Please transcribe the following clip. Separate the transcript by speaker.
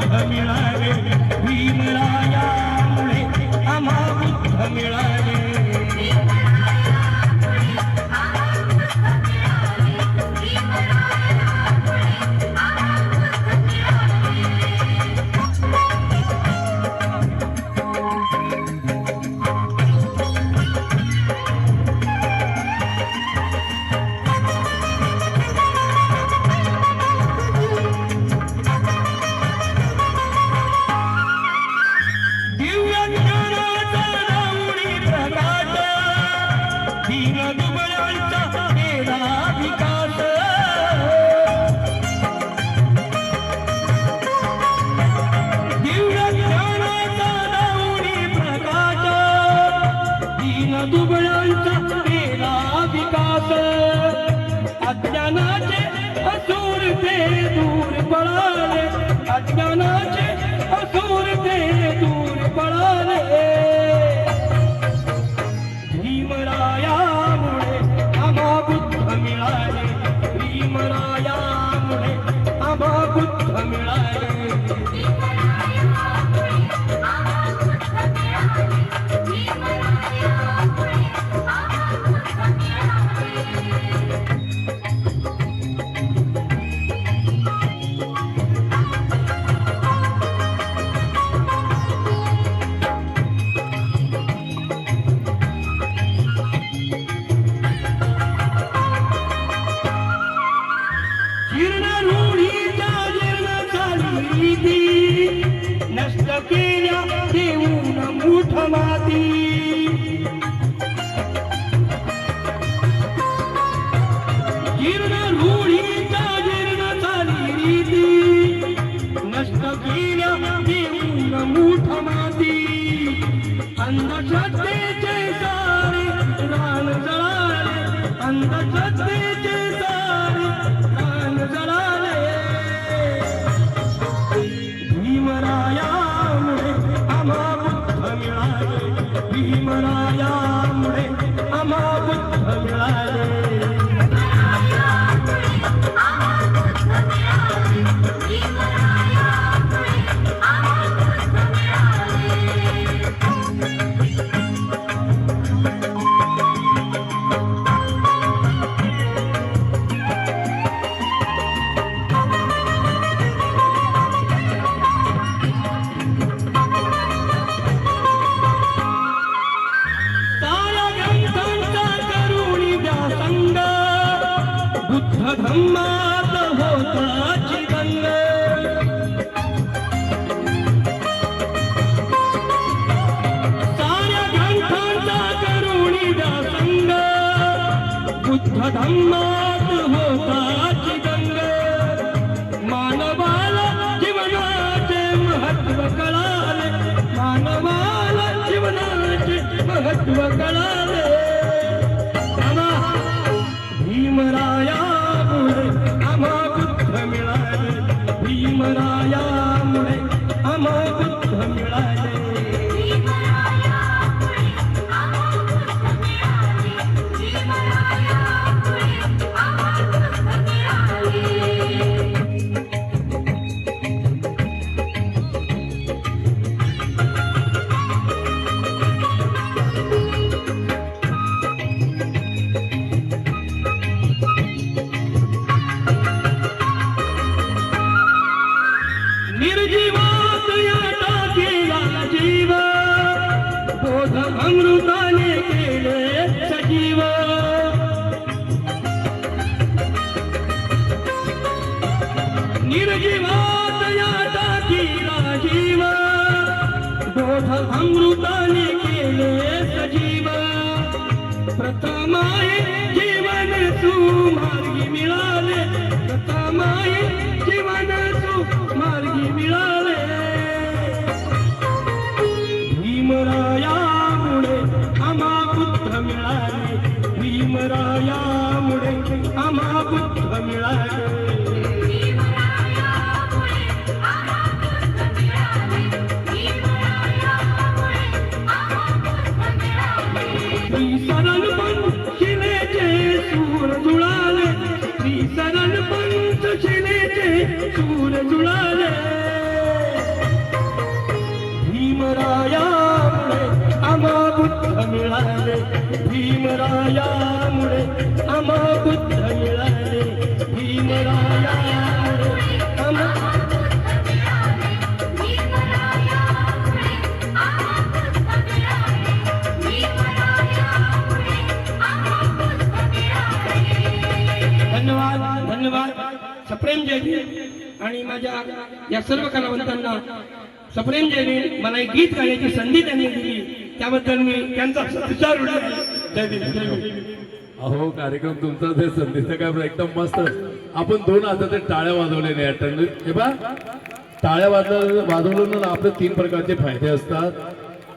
Speaker 1: बुद्ध मिळाले भीमरायामुळे आम्हा बुद्ध मिळाले दुबळांचा केला विकास अज्ञानाचे असुर ते दूर पळाले अज्ञानाचे असुर ते दूर पळाले भीमरायामुळे आम्हा बुद्ध मिळाले भीमरायामुळे आम्हा बुद्ध मिळाले नष्ट केल्या देऊन मूठ माती जीर्ण रूढीच्या जीर्ण झाली रीती नष्ट केल्या देऊन मूठ माती अंधश्रद्धेचे सारे रान जळाले अंधश्रद्धेचे सारे रान जळाले भीमरायामुळे आम्हा बुद्ध मिळाले भीमरायामुळे आम्हा बुद्ध मिळाले बुद्ध धम्मात होता चिदंग साऱ्या ग्रंथांचा करुणी व्यासंग बुद्ध धम्मात होता चिदंग मानवाला जीवनाचे महत्व कळाले मानवाला जीवनाचे महत्व कळाले भीमरायामुळे आम्हा बुद्ध मिळाले भीमरायामुळे आम्हा बुद्ध मिळाले निर्जीवात याता केला जीव बोध अमृताने केले सजीव निर्जीवात याता केला जीव बोध अमृताने केले सजीव प्रथमाय जीवन सुमार्गी मिळाले प्रथमाय जीवन सुमार्गी मिळाले भीमरायामुळे आम्हा बुद्ध मिळाले भीमरायामुळे आम्हा बुद्ध मिळाले सरल पंचशिलेचे सूर जुळाले सरल पंचशिलेचे सूर जुळाले मिळाले भीमरायामुळे आम्हा बुद्ध मिळाले भीमरायामुळे आम्हा धन्यवाद धन्यवाद सप्रेम जयवीर आणि माझ्या या सर्व कलावंतांना सप्रेम जयवीर मला एक गीत गाण्याची संधी त्यांनी दिली त्याबद्दल मी त्यांचा विचार जयवीर
Speaker 2: अहो कार्यक्रम तुमचा ते संधीचा काय एकदम मस्त आपण दोन हाताचे टाळ्या वाजवले नाही हे बा टाळ्या वाजवलं ना आपले तीन प्रकारचे फायदे असतात